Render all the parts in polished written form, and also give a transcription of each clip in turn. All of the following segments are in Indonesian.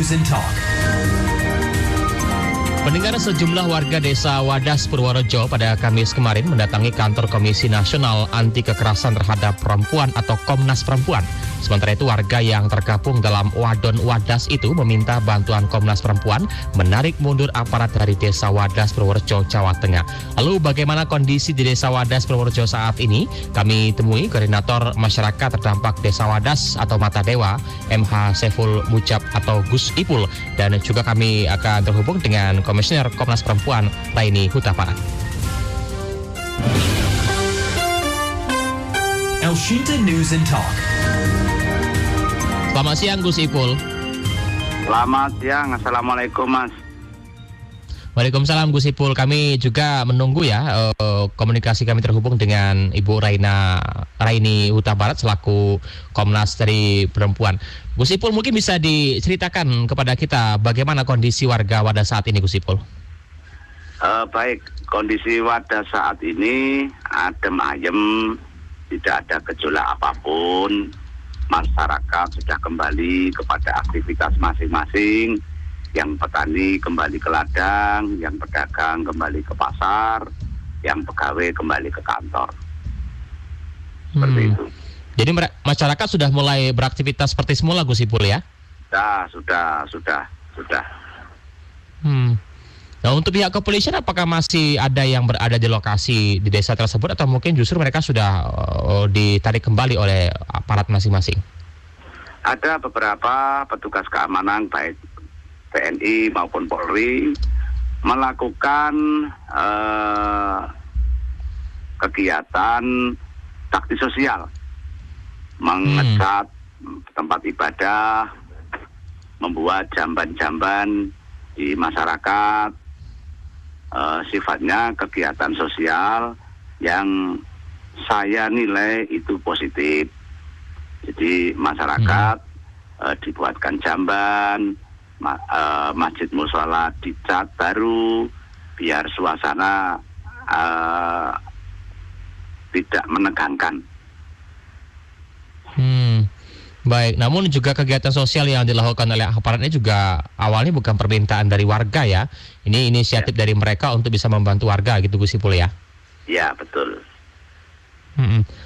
News and Talk. Pendengar, sejumlah warga desa Wadas, Purworejo pada Kamis kemarin mendatangi kantor Komisi Nasional Anti Kekerasan Terhadap Perempuan atau Komnas Perempuan. Sementara itu warga yang tergabung dalam Wadon Wadas itu meminta bantuan Komnas Perempuan menarik mundur aparat dari desa Wadas, Purworejo, Jawa Tengah. Lalu bagaimana kondisi di desa Wadas, Purworejo saat ini? Kami temui Koordinator Masyarakat Terdampak Desa Wadas atau Mata Dewa, MH Saiful Mujab atau Gus Ipul. Dan juga kami akan terhubung dengan Komisioner Komnas Perempuan Raini Hutabarat. Elshinta News and Talk. Selamat siang Gus Ipul. Selamat siang, Assalamualaikum Mas. Waalaikumsalam Gus Ipul. Kami juga menunggu ya komunikasi kami terhubung dengan Ibu Raini Hutabarat selaku Komnas dari Perempuan. Gus Ipul, mungkin bisa diceritakan kepada kita bagaimana kondisi warga Wadas saat ini, Gus Ipul? Baik, kondisi Wadas saat ini adem ayem, tidak ada gejolak apapun. Masyarakat sudah kembali kepada aktivitas masing-masing. Yang petani kembali ke ladang, yang pedagang kembali ke pasar, yang pegawai kembali ke kantor. Seperti itu. Jadi masyarakat sudah mulai beraktivitas seperti semula, Gus Ipul ya? Sudah. Nah, untuk pihak kepolisian apakah masih ada yang berada di lokasi di desa tersebut atau mungkin justru mereka sudah ditarik kembali oleh aparat masing-masing? Ada beberapa petugas keamanan baik TNI maupun Polri melakukan kegiatan bakti sosial, mengecat tempat ibadah, membuat jamban-jamban di masyarakat, sifatnya kegiatan sosial yang saya nilai itu positif. Jadi masyarakat dibuatkan jamban, masjid mushola dicat baru biar suasana tidak menegangkan. Baik, namun juga kegiatan sosial yang dilakukan oleh aparat ini juga awalnya bukan permintaan dari warga ya. Ini inisiatif dari mereka untuk bisa membantu warga gitu, Gus Ipul ya? Ya, betul.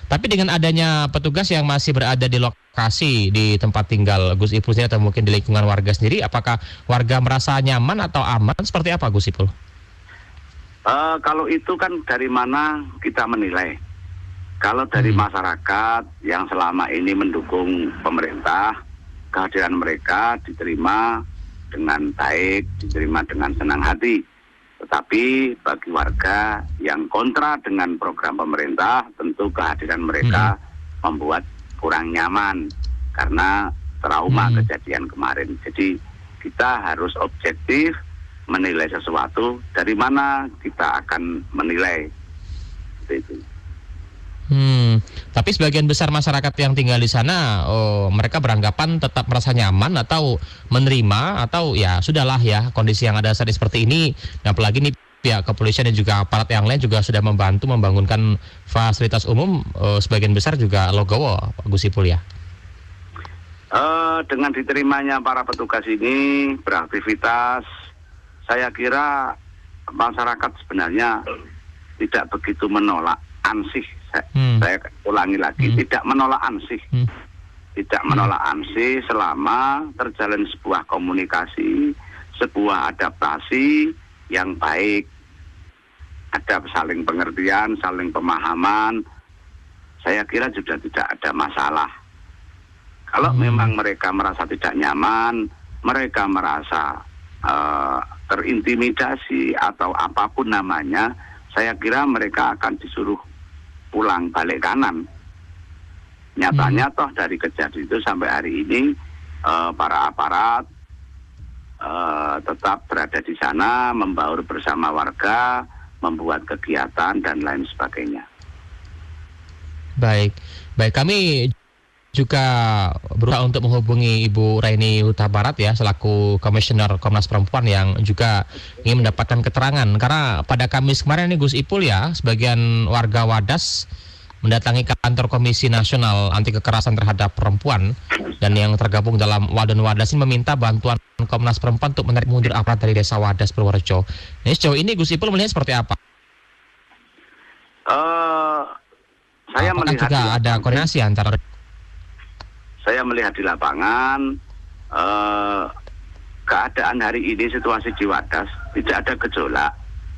Tapi dengan adanya petugas yang masih berada di lokasi di tempat tinggal Gus Ipul atau mungkin di lingkungan warga sendiri, apakah warga merasa nyaman atau aman? Seperti apa, Gus Ipul? Kalau itu kan dari mana kita menilai? Kalau dari masyarakat yang selama ini mendukung pemerintah, kehadiran mereka diterima dengan baik, diterima dengan senang hati. Tetapi bagi warga yang kontra dengan program pemerintah, tentu kehadiran mereka membuat kurang nyaman karena trauma kejadian kemarin. Jadi kita harus objektif menilai sesuatu, dari mana kita akan menilai. Seperti itu. Tapi sebagian besar masyarakat yang tinggal di sana, mereka beranggapan tetap merasa nyaman atau menerima atau ya sudahlah ya kondisi yang ada saat ini seperti ini. Dan apalagi nih pihak kepolisian dan juga aparat yang lain juga sudah membantu membangunkan fasilitas umum, sebagian besar juga logowo, Gus Ipul ya. Dengan diterimanya para petugas ini beraktivitas, saya kira masyarakat sebenarnya tidak begitu menolak ansih. Saya ulangi lagi, tidak menolak ansih. Tidak menolak ansih selama terjalin sebuah komunikasi, sebuah adaptasi yang baik. Ada saling pengertian, saling pemahaman. Saya kira sudah tidak ada masalah. Kalau memang mereka merasa tidak nyaman, mereka merasa terintimidasi atau apapun namanya, saya kira mereka akan disuruh pulang balik kanan. Nyatanya toh dari kejadian itu sampai hari ini para aparat tetap berada di sana, membaur bersama warga, membuat kegiatan dan lain sebagainya. Baik, kami juga berusaha untuk menghubungi Ibu Raini Hutabarat ya selaku Komisioner Komnas Perempuan yang juga ingin mendapatkan keterangan karena pada Kamis kemarin nih Gus Ipul ya, sebagian warga Wadas mendatangi kantor Komisi Nasional Anti Kekerasan Terhadap Perempuan dan yang tergabung dalam Wadon Wadas ini meminta bantuan Komnas Perempuan untuk menarik mundur aparat dari Desa Wadas Purworejo. Ini sejauh ini Gus Ipul melihat seperti apa? Saya apakah melihat juga ada koordinasi antara? Saya melihat di lapangan keadaan hari ini, situasi di Wadas tidak ada gejolak.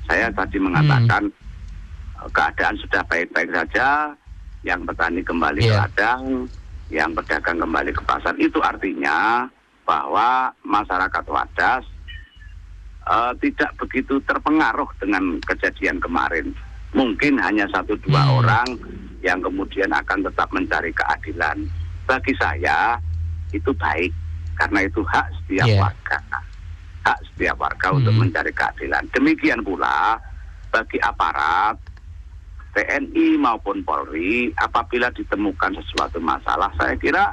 Saya tadi mengatakan keadaan sudah baik-baik saja. Yang petani kembali ke ladang, yang pedagang kembali ke pasar. Itu artinya bahwa masyarakat Wadas tidak begitu terpengaruh dengan kejadian kemarin. Mungkin hanya 1-2 orang yang kemudian akan tetap mencari keadilan. Bagi saya itu baik, karena itu hak setiap warga. Hak setiap warga untuk mencari keadilan. Demikian pula bagi aparat TNI maupun Polri, apabila ditemukan sesuatu masalah, saya kira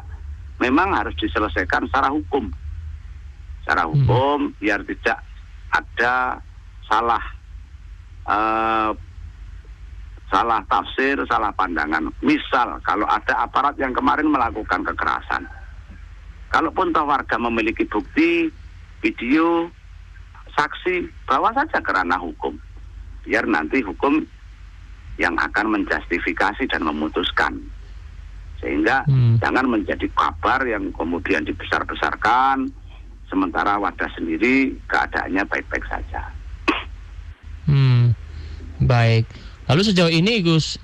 memang harus diselesaikan secara hukum. Secara hukum, biar tidak ada salah tafsir, salah pandangan. Misal, kalau ada aparat yang kemarin melakukan kekerasan, kalaupun toh warga memiliki bukti, video, saksi, bawa saja ke ranah hukum. Biar nanti hukum yang akan menjustifikasi dan memutuskan. Sehingga jangan menjadi kabar yang kemudian dibesar-besarkan, sementara Wadas sendiri keadaannya baik-baik saja. Baik. Lalu sejauh ini Gus,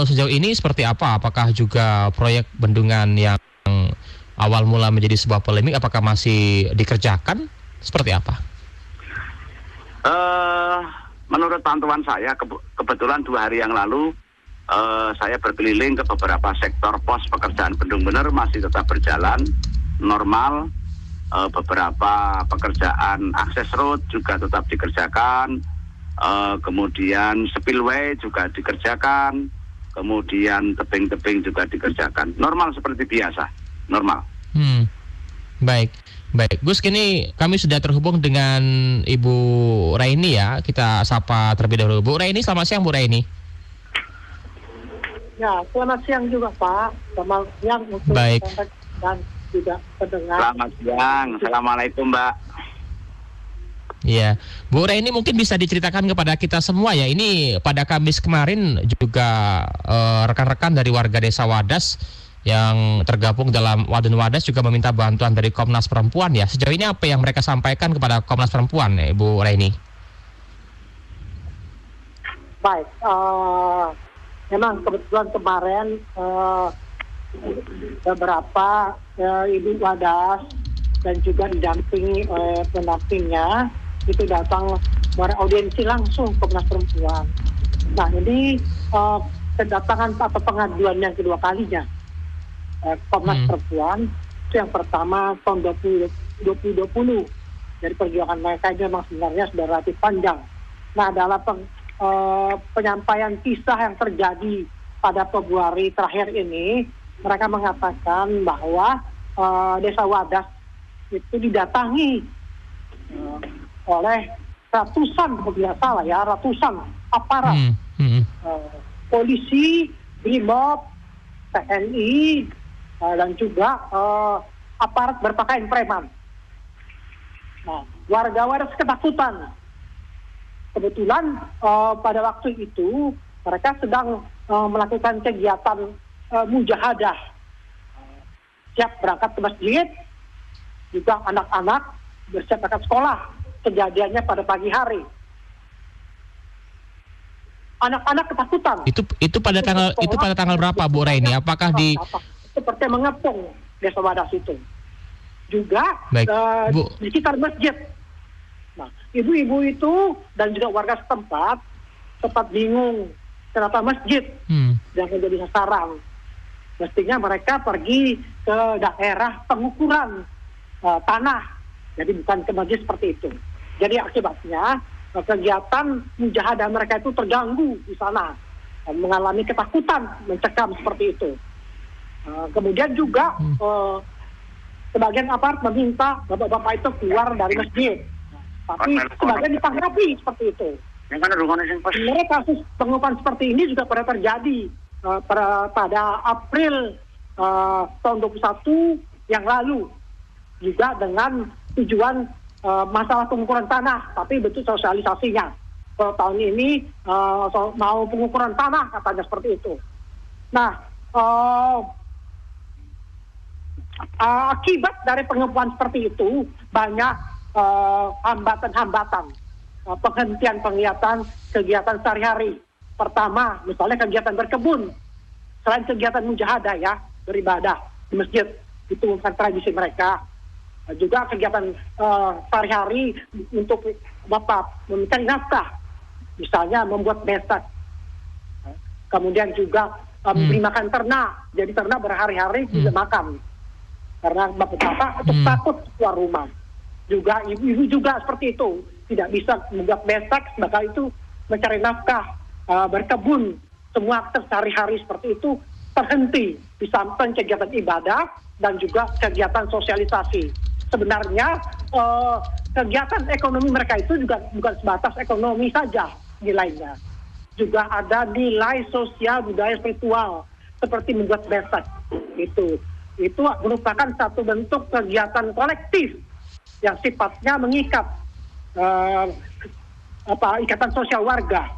sejauh ini seperti apa? Apakah juga proyek bendungan yang awal mula menjadi sebuah polemik, apakah masih dikerjakan? Seperti apa? Menurut pantauan saya, kebetulan 2 hari yang lalu, saya berkeliling ke beberapa sektor pos pekerjaan bendung bener masih tetap berjalan normal. Beberapa pekerjaan akses road juga tetap dikerjakan. Kemudian spillway juga dikerjakan. Kemudian tebing-tebing juga dikerjakan. Normal seperti biasa, normal. Baik. Gus, kini kami sudah terhubung dengan Ibu Raini ya. Kita sapa terlebih dahulu. Bu Raini, selamat siang Bu Raini. Ya, selamat siang juga Pak. Selamat siang untuk dan juga pendengar. Selamat siang, Assalamualaikum Mbak. Iya, Bu Raini mungkin bisa diceritakan kepada kita semua ya. Ini pada Kamis kemarin juga rekan-rekan dari warga Desa Wadas yang tergabung dalam Wadon Wadas juga meminta bantuan dari Komnas Perempuan ya. Sejauh ini apa yang mereka sampaikan kepada Komnas Perempuan ya, Ibu Raini? Baik, memang kebetulan kemarin beberapa ibu Wadas dan juga didampingi pendampingnya itu datang beraudiensi langsung Komnas Perempuan. Nah, ini kedatangan atau pengaduan yang kedua kalinya Komnas Perempuan. Itu yang pertama tahun 2020 dari perjuangan mereka ini memang sebenarnya sudah relatif panjang. Nah, dalam penyampaian kisah yang terjadi pada Februari terakhir ini, mereka mengatakan bahwa Desa Wadas itu didatangi oleh ratusan aparat polisi, BRIMOB, TNI, dan juga aparat berpakaian preman. Nah, warga Wadas ketakutan. Kebetulan pada waktu itu mereka sedang melakukan kegiatan mujahadah. Siap berangkat ke masjid, juga anak-anak bersiap berangkat sekolah. Kejadiannya pada pagi hari. Anak-anak ketakutan. Itu pada tanggal berapa Bu Raini? Apakah di seperti mengepung Desa Wadas itu? Juga di sekitar masjid. Nah, ibu-ibu itu dan juga warga setempat sempat bingung kenapa masjid yang menjadi sasaran. Mestinya mereka pergi ke daerah pengukuran tanah, jadi bukan ke masjid seperti itu. Jadi akibatnya kegiatan mujahadah mereka itu terganggu di sana, mengalami ketakutan, mencekam seperti itu. Kemudian juga sebagian aparat meminta bapak-bapak itu keluar dari masjid, tapi sebagian ditanggapi seperti itu. Sebenarnya kasus pengukuran seperti ini juga pernah terjadi pada April tahun 2021 yang lalu, juga dengan tujuan masalah pengukuran tanah, tapi bentuk sosialisasinya. Kalau tahun ini mau pengukuran tanah katanya seperti itu. Nah, akibat dari pengembangan seperti itu banyak hambatan-hambatan, penghentian kegiatan sehari-hari. Pertama, misalnya kegiatan berkebun, selain kegiatan mujahadah ya, beribadah di masjid, itu bukan tradisi mereka. Juga kegiatan sehari-hari untuk mencari nafkah, misalnya membuat besak, kemudian juga memberi makan ternak. Jadi ternak berhari-hari tidak makan karena bapak-bapak takut keluar rumah. Juga ibu-ibu juga seperti itu, tidak bisa membuat besak, maka itu mencari nafkah, berkebun, semua aktif sehari-hari seperti itu terhenti di samping kegiatan ibadah dan juga kegiatan sosialisasi. Sebenarnya kegiatan ekonomi mereka itu juga bukan sebatas ekonomi saja nilainya. Juga ada nilai sosial, budaya, spiritual, seperti membuat besak. Itu merupakan satu bentuk kegiatan kolektif yang sifatnya mengikat ikatan sosial warga.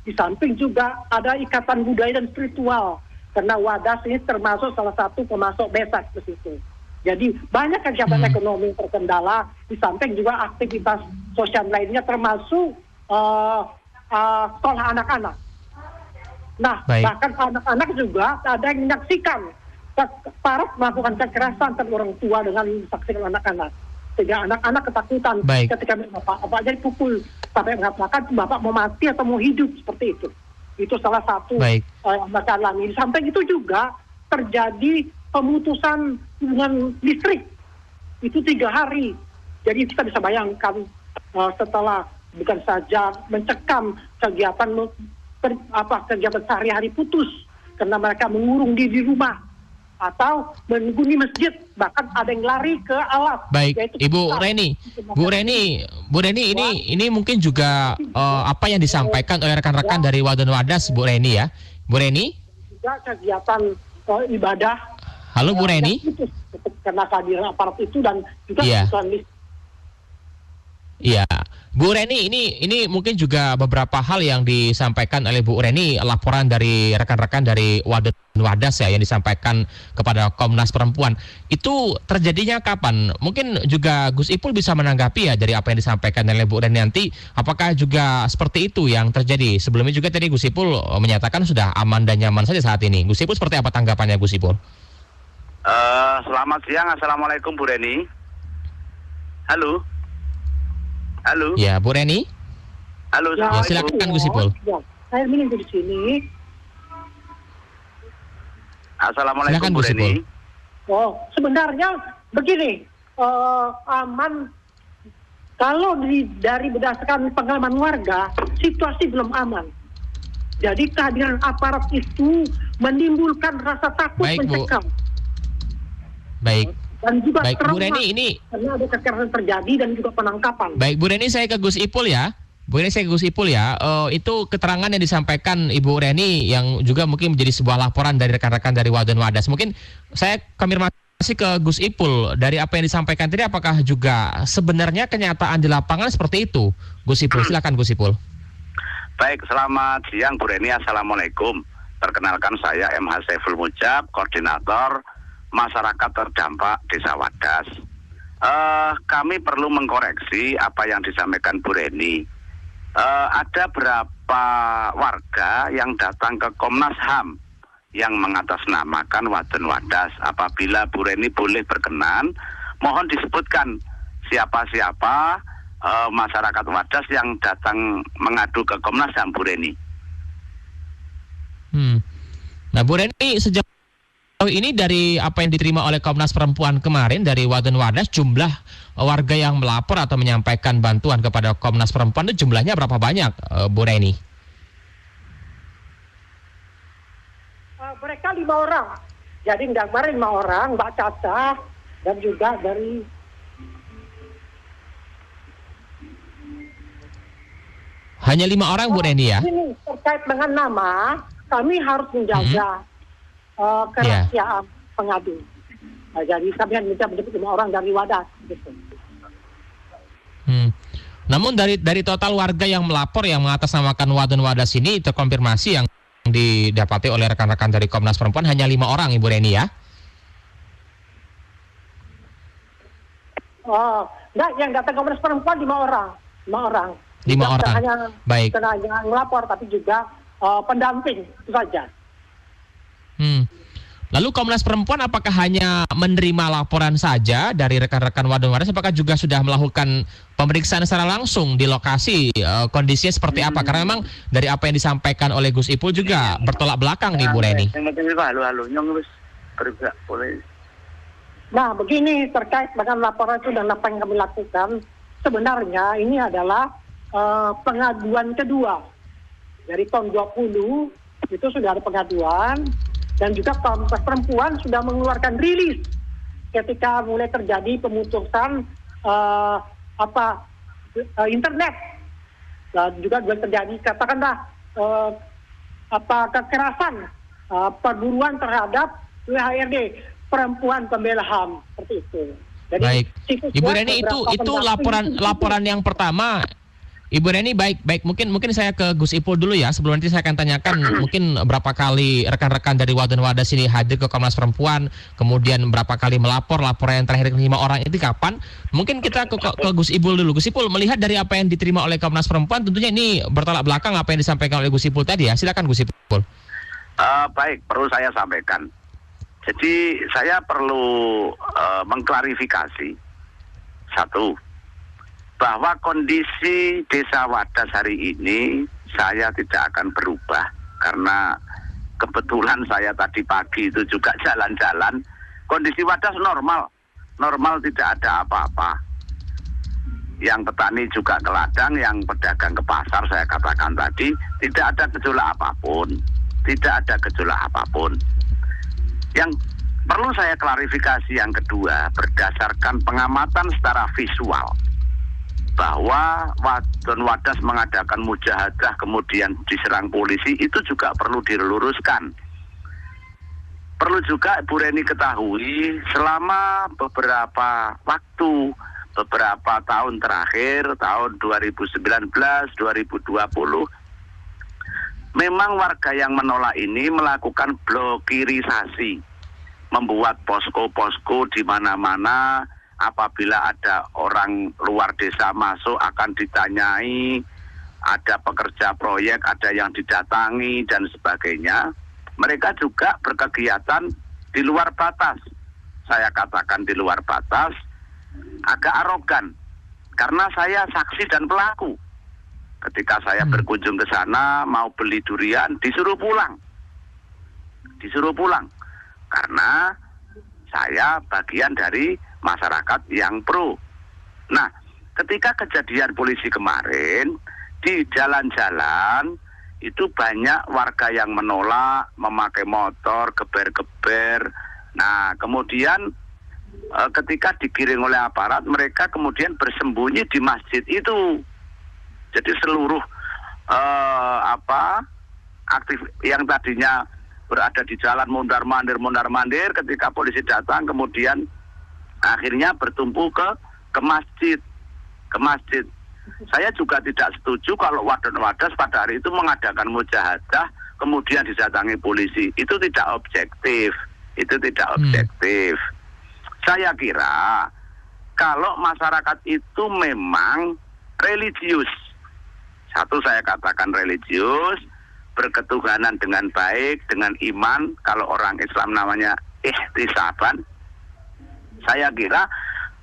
Di samping juga ada ikatan budaya dan spiritual, karena Wadas ini termasuk salah satu pemasok besak ke situ. Jadi banyak kegiatan ekonomi terkendala, di samping juga aktivitas sosial lainnya termasuk sekolah anak-anak. Nah, bahkan anak-anak juga ada yang menyaksikan aparat melakukan kekerasan terhadap orang tua dengan disaksikan anak-anak. Sehingga anak-anak ketakutan ketika bapaknya dipukul, sampai mengatakan bapak mau mati atau mau hidup, seperti itu. Itu salah satu masalah ini. Di samping itu juga terjadi pemutusan hubungan listrik itu 3 hari. Jadi kita bisa bayangkan setelah bukan saja mencekam kegiatan sehari-hari putus karena mereka mengurung diri di rumah atau menghuni masjid, bahkan ada yang lari ke alas. Baik, Ibu Reni, ini mungkin juga apa yang disampaikan oleh rekan-rekan dari Wadon Wadas, Bu Reni ya, Bu Reni. Juga kegiatan ibadah. Halo Bu Reni. Karena kehadiran aparat itu dan juga Iya, Bu Reni, ini mungkin juga beberapa hal yang disampaikan oleh Bu Reni, laporan dari rekan-rekan dari Wadas ya yang disampaikan kepada Komnas Perempuan. Itu terjadinya kapan? Mungkin juga Gus Ipul bisa menanggapi ya dari apa yang disampaikan oleh Bu Reni nanti. Apakah juga seperti itu yang terjadi? Sebelumnya juga tadi Gus Ipul menyatakan sudah aman dan nyaman saja saat ini. Gus Ipul seperti apa tanggapannya Gus Ipul? Selamat siang, Assalamualaikum Bu Reni. Halo. Ya, Bu Reni. Halo, ya, silakan Gus Ipul. Ya, saya ingin di sini. Assalamualaikum Bu Reni. Oh, sebenarnya begini, aman. Kalau dari berdasarkan pengalaman warga, situasi belum aman. Jadi kehadiran aparat itu menimbulkan rasa takut, mencekam. Baik. Dan juga Bu Reni, ini karena ada kekerasan terjadi dan juga penangkapan. Baik, Bu Reni, saya ke Gus Ipul ya. Itu keterangan yang disampaikan Ibu Reni yang juga mungkin menjadi sebuah laporan dari rekan-rekan dari Wadon Wadas. Mungkin saya konfirmasi ke Gus Ipul, dari apa yang disampaikan tadi apakah juga sebenarnya kenyataan di lapangan seperti itu? Gus Ipul, silakan Gus Ipul. Baik, selamat siang Bu Reni, Assalamualaikum. Perkenalkan saya MH Saiful Mujab, koordinator masyarakat terdampak Desa Wadas. Kami perlu mengkoreksi apa yang disampaikan Bu Reni. Ada berapa warga yang datang ke Komnas HAM yang mengatasnamakan Wadon Wadas. Apabila Bu Reni boleh berkenan, mohon disebutkan siapa-siapa masyarakat Wadas yang datang mengadu ke Komnas HAM, Bu Reni. Nah, Bu Reni, sejauh ini dari apa yang diterima oleh Komnas Perempuan kemarin dari Wadon Wadas, jumlah warga yang melapor atau menyampaikan bantuan kepada Komnas Perempuan itu jumlahnya berapa banyak, Bu Reni? Mereka 5 orang. Jadi kemarin 5 orang, Mbak Caca dan juga dari hanya 5 orang, Bu Reni ya? Ini terkait dengan nama, kami harus menjaga kerahasiaan pengadu. Nah, jadi kami hanya bisa menyebut 5 orang dari Wadas. Gitu. Namun dari total warga yang melapor yang mengatasnamakan Wadon Wadas ini terkonfirmasi yang didapati oleh rekan-rekan dari Komnas Perempuan hanya 5 orang, Ibu Reni ya? Oh, enggak, yang datang Komnas Perempuan 5 orang. 5 orang. 5 orang. Hanya, baik. Bukan hanya melapor, tapi juga pendamping, itu saja. Lalu Komnas Perempuan apakah hanya menerima laporan saja dari rekan-rekan Wadon Wadas? Apakah juga sudah melakukan pemeriksaan secara langsung di lokasi? Kondisinya seperti apa? Karena memang dari apa yang disampaikan oleh Gus Ipul juga bertolak belakang nih, Bu Reni. Nah, begini terkait dengan laporan itu dan apa yang kami lakukan, sebenarnya ini adalah pengaduan kedua. Dari tahun 20 itu sudah ada pengaduan. Dan juga Komnas Perempuan sudah mengeluarkan rilis ketika mulai terjadi pemutusan internet. Dan juga terjadi katakanlah kekerasan perburuan terhadap WHRD, perempuan pembela HAM, seperti itu. Jadi, baik, Ibu Reni, itu laporan yang pertama. Ibu Reni, baik. Mungkin saya ke Gus Ipul dulu ya. Sebelum nanti saya akan tanyakan mungkin berapa kali rekan-rekan dari Wadon Wadas ini hadir ke Komnas Perempuan, kemudian berapa kali melapor, laporan yang terakhir 5 orang itu kapan? Mungkin kita ke Gus Ipul dulu. Gus Ipul, melihat dari apa yang diterima oleh Komnas Perempuan, tentunya ini bertolak belakang apa yang disampaikan oleh Gus Ipul tadi ya. Silakan Gus Ipul. Baik, perlu saya sampaikan. Jadi saya perlu mengklarifikasi satu, bahwa kondisi Desa Wadas hari ini saya tidak akan berubah karena kebetulan saya tadi pagi itu juga jalan-jalan. Kondisi Wadas normal tidak ada apa-apa. Yang petani juga ke ladang, yang pedagang ke pasar, saya katakan tadi tidak ada gejolak apapun. Yang perlu saya klarifikasi yang kedua, berdasarkan pengamatan secara visual, bahwa Wadon Wadas mengadakan mujahadah kemudian diserang polisi, itu juga perlu diluruskan. Perlu juga Bu Reni ketahui, selama beberapa tahun terakhir, tahun 2019, 2020, memang warga yang menolak ini melakukan blokirisasi, membuat posko-posko di mana-mana. Apabila ada orang luar desa masuk akan ditanyai, ada pekerja proyek, ada yang didatangi dan sebagainya. Mereka juga berkegiatan di luar batas. Saya katakan di luar batas, agak arogan. Karena saya saksi dan pelaku. Ketika saya berkunjung ke sana, mau beli durian, disuruh pulang. Karena saya bagian dari masyarakat yang pro. Nah, ketika kejadian polisi kemarin, di jalan-jalan itu banyak warga yang menolak, memakai motor, geber-geber. Nah, kemudian ketika digiring oleh aparat, mereka kemudian bersembunyi di masjid itu. Jadi seluruh aktif yang tadinya berada di jalan mondar-mandir, ketika polisi datang kemudian akhirnya bertumpu ke masjid. Saya juga tidak setuju kalau Wadon Wadas pada hari itu mengadakan mujahadah kemudian didatangi polisi. Itu tidak objektif. Saya kira kalau masyarakat itu memang religius. Satu, saya katakan religius, berketuhanan dengan baik, dengan iman. Kalau orang Islam namanya ihtisaban. Saya kira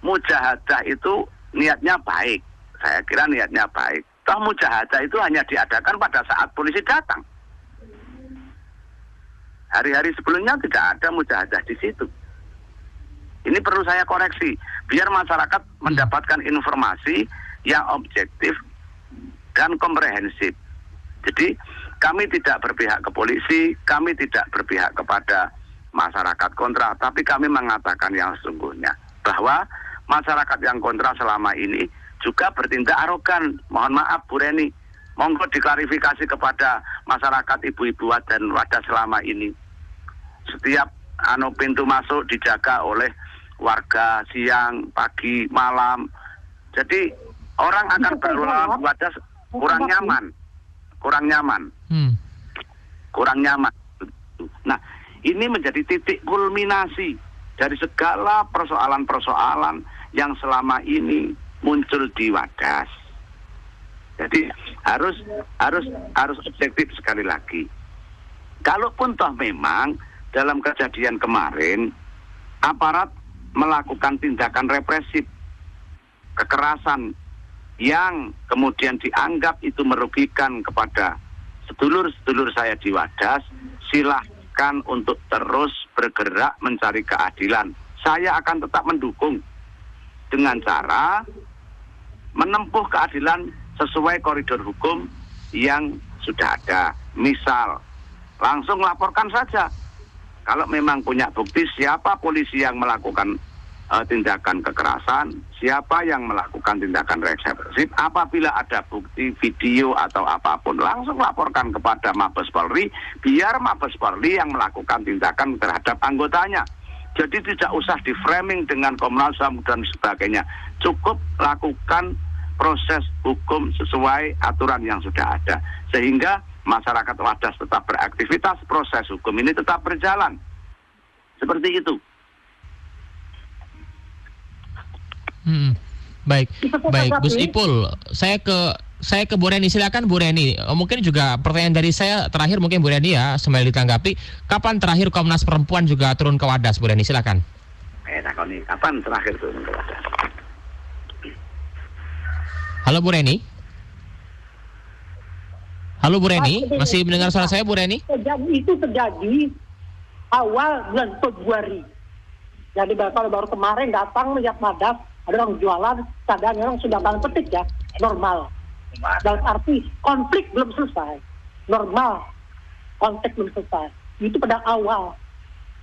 mujahadah itu niatnya baik. Toh mujahadah itu hanya diadakan pada saat polisi datang. Hari-hari sebelumnya tidak ada mujahadah di situ. Ini perlu saya koreksi, biar masyarakat mendapatkan informasi yang objektif dan komprehensif. Jadi kami tidak berpihak ke polisi, kami tidak berpihak kepada masyarakat kontra, tapi kami mengatakan yang sesungguhnya bahwa masyarakat yang kontra selama ini juga bertindak arogan. Mohon maaf Bu Reni, monggo diklarifikasi kepada masyarakat ibu-ibu dan Wadas selama ini. Setiap pintu masuk dijaga oleh warga siang, pagi, malam. Jadi orang akan berlalu Wadas kurang nyaman. Nah, ini menjadi titik kulminasi dari segala persoalan-persoalan yang selama ini muncul di Wadas. Jadi harus objektif sekali lagi. Kalaupun toh memang dalam kejadian kemarin aparat melakukan tindakan represif, kekerasan yang kemudian dianggap itu merugikan kepada sedulur-sedulur saya di Wadas, silahkan untuk terus bergerak mencari keadilan. Saya akan tetap mendukung dengan cara menempuh keadilan sesuai koridor hukum yang sudah ada. Misal, langsung laporkan saja. Kalau memang punya bukti siapa polisi yang melakukan tindakan kekerasan, siapa yang melakukan tindakan represif, apabila ada bukti video atau apapun, langsung laporkan kepada Mabes Polri, biar Mabes Polri yang melakukan tindakan terhadap anggotanya. Jadi tidak usah di-framing dengan Komnas HAM dan sebagainya. Cukup lakukan proses hukum sesuai aturan yang sudah ada. Sehingga masyarakat Wadas tetap beraktivitas, proses hukum ini tetap berjalan. Seperti itu. Baik, Gus Ipul, saya ke Bu Reni, silakan Bu Reni. Mungkin juga pertanyaan dari saya terakhir mungkin Bu Reni ya, sambil ditanggapi. Kapan terakhir Komnas Perempuan juga turun ke Wadas, Bu Reni, silakan. Kapan terakhir turun ke Wadas? Halo Bu Reni. Halo Bu Reni, masih mendengar suara saya Bu Reni? Itu terjadi awal bulan Februari. Jadi kalau baru kemarin datang melihat Wadas, ada orang jualan, kadang orang sudah tangan petik ya, normal. Dalam arti konflik belum selesai, normal, konflik belum selesai. Itu pada awal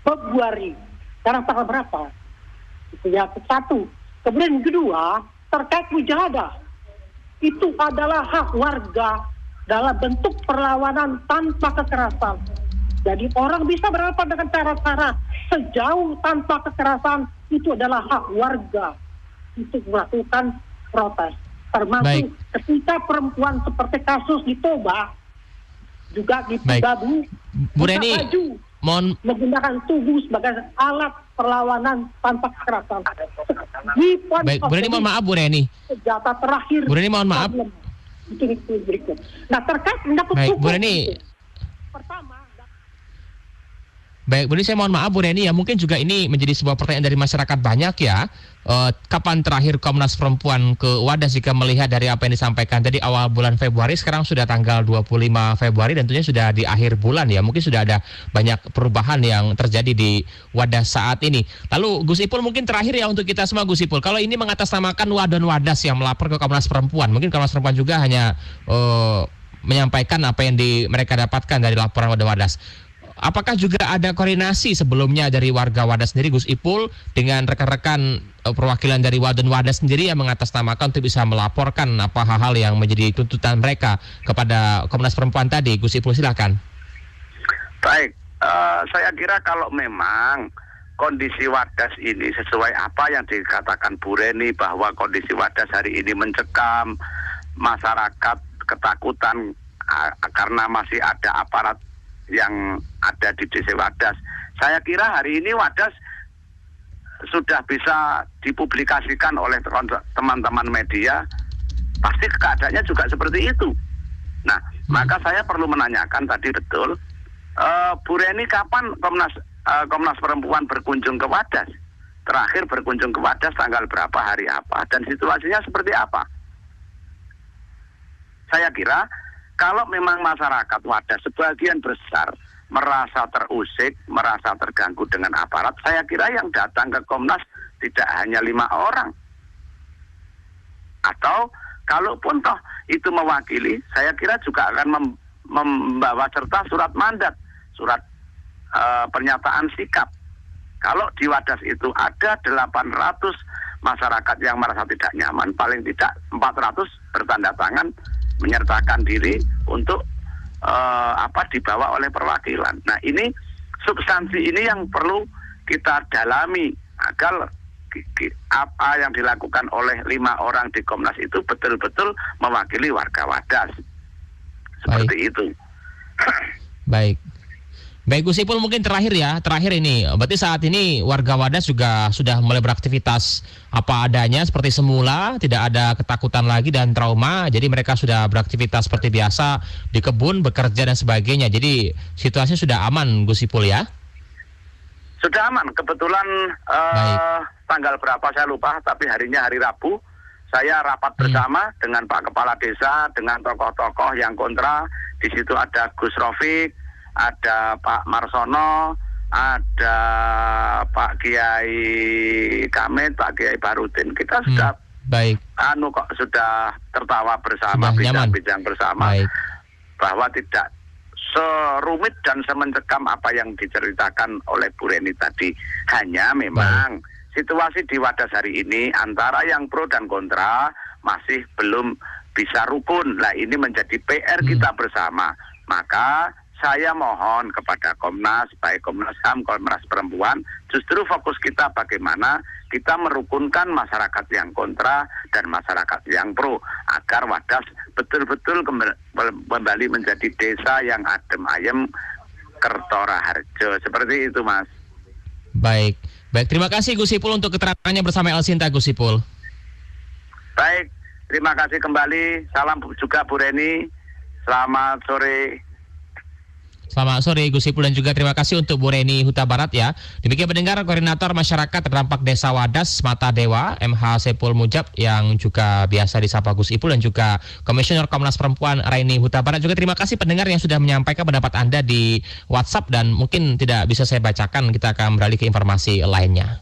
Februari. Sekarang tanggal berapa? Itu ya satu. Kemudian kedua, terkait mujahadah. Itu adalah hak warga dalam bentuk perlawanan tanpa kekerasan. Jadi orang bisa berhadapan dengan cara-cara sejauh tanpa kekerasan, itu adalah hak warga untuk melakukan protes. Termasuk ketika perempuan seperti kasus di Toba, juga di Babu, Bu Reni, menggunakan tubuh sebagai alat perlawanan tanpa kekerasan. Bu Reni, mohon maaf Bu Reni. Senjata terakhir. Bu Reni, mohon maaf. Itu berikut. Nah, terkait mendapat hukum. Bu Reni. Pertama. Baik, Bu Reni, saya mohon maaf Bu Reni ya, mungkin juga ini menjadi sebuah pertanyaan dari masyarakat banyak ya. Kapan terakhir Komnas Perempuan ke Wadas jika melihat dari apa yang disampaikan tadi awal bulan Februari, sekarang sudah tanggal 25 Februari dan tentunya sudah di akhir bulan ya. Mungkin sudah ada banyak perubahan yang terjadi di Wadas saat ini. Lalu Gus Ipul mungkin terakhir ya untuk kita semua Gus Ipul. Kalau ini mengatasnamakan Wadon Wadas yang melapor ke Komnas Perempuan, mungkin Komnas Perempuan juga hanya menyampaikan apa yang mereka dapatkan dari laporan Wadon Wadas. Apakah juga ada koordinasi sebelumnya dari warga Wadas sendiri, Gus Ipul, dengan rekan-rekan perwakilan dari Wadon Wadas sendiri yang mengatasnamakan untuk bisa melaporkan apa hal-hal yang menjadi tuntutan mereka kepada Komnas Perempuan tadi? Gus Ipul, silakan. Baik, saya kira kalau memang kondisi Wadas ini sesuai apa yang dikatakan Bu Reni, bahwa kondisi Wadas hari ini mencekam, masyarakat ketakutan karena masih ada aparat yang ada di DC Wadas. Saya kira hari ini Wadas sudah bisa dipublikasikan oleh teman-teman media. Pasti keadaannya juga seperti itu. Nah, maka saya perlu menanyakan tadi betul, Bu Reni, kapan Komnas Perempuan berkunjung ke Wadas? Terakhir berkunjung ke Wadas tanggal berapa, hari apa, dan situasinya seperti apa? Saya kira kalau memang masyarakat Wadas sebagian besar merasa terusik, merasa terganggu dengan aparat, saya kira yang datang ke Komnas tidak hanya 5 orang. Atau kalaupun toh itu mewakili, saya kira juga akan membawa serta surat mandat, surat pernyataan sikap. Kalau di Wadas itu ada 800 masyarakat yang merasa tidak nyaman, paling tidak 400 bertanda tangan menyertakan diri untuk dibawa oleh perwakilan. Nah, ini substansi ini yang perlu kita dalami agar apa yang dilakukan oleh 5 orang di Komnas itu betul-betul mewakili warga Wadas. Seperti itu. Baik. Baik Gus Ipul, mungkin terakhir ini, berarti saat ini warga Wadas juga sudah mulai beraktivitas apa adanya seperti semula, tidak ada ketakutan lagi dan trauma, jadi mereka sudah beraktivitas seperti biasa di kebun, bekerja dan sebagainya, jadi situasi sudah aman Gus Ipul ya? Sudah aman, kebetulan tanggal berapa saya lupa, tapi harinya hari Rabu, saya rapat bersama dengan Pak Kepala Desa, dengan tokoh-tokoh yang kontra, di situ ada Gus Rofik, ada Pak Marsono, ada Pak Kiai Kamit, Pak Kiai Barudin. Kita sudah sudah tertawa bersama, bincang-bincang bersama, bahwa tidak serumit dan semencekam apa yang diceritakan oleh Bu Reni tadi. Hanya memang situasi di Wadas hari ini antara yang pro dan kontra masih belum bisa rukun. Nah, ini menjadi PR kita bersama. Maka saya mohon kepada Komnas, baik Komnas HAM, Komnas Perempuan, justru fokus kita bagaimana kita merukunkan masyarakat yang kontra dan masyarakat yang pro, agar Wadas betul-betul kembali menjadi desa yang adem ayem, Kertora Harjo. Seperti itu, Mas. Baik, terima kasih Gus Ipul untuk keterangannya bersama El Sinta, Gus Ipul. Baik, terima kasih kembali. Salam juga Bu Reni. Selamat sore. Selamat sore Gus Ipul, dan juga terima kasih untuk Bu Reni Huta Barat ya. Demikian pendengar, Koordinator Masyarakat Terdampak Desa Wadas Mata Dewa MH Sepul Mujab, yang juga biasa disapa Gus Ipul, dan juga Komisioner Komnas Perempuan Reni Huta Barat. Juga terima kasih pendengar yang sudah menyampaikan pendapat Anda di WhatsApp, dan mungkin tidak bisa saya bacakan, kita akan beralih ke informasi lainnya.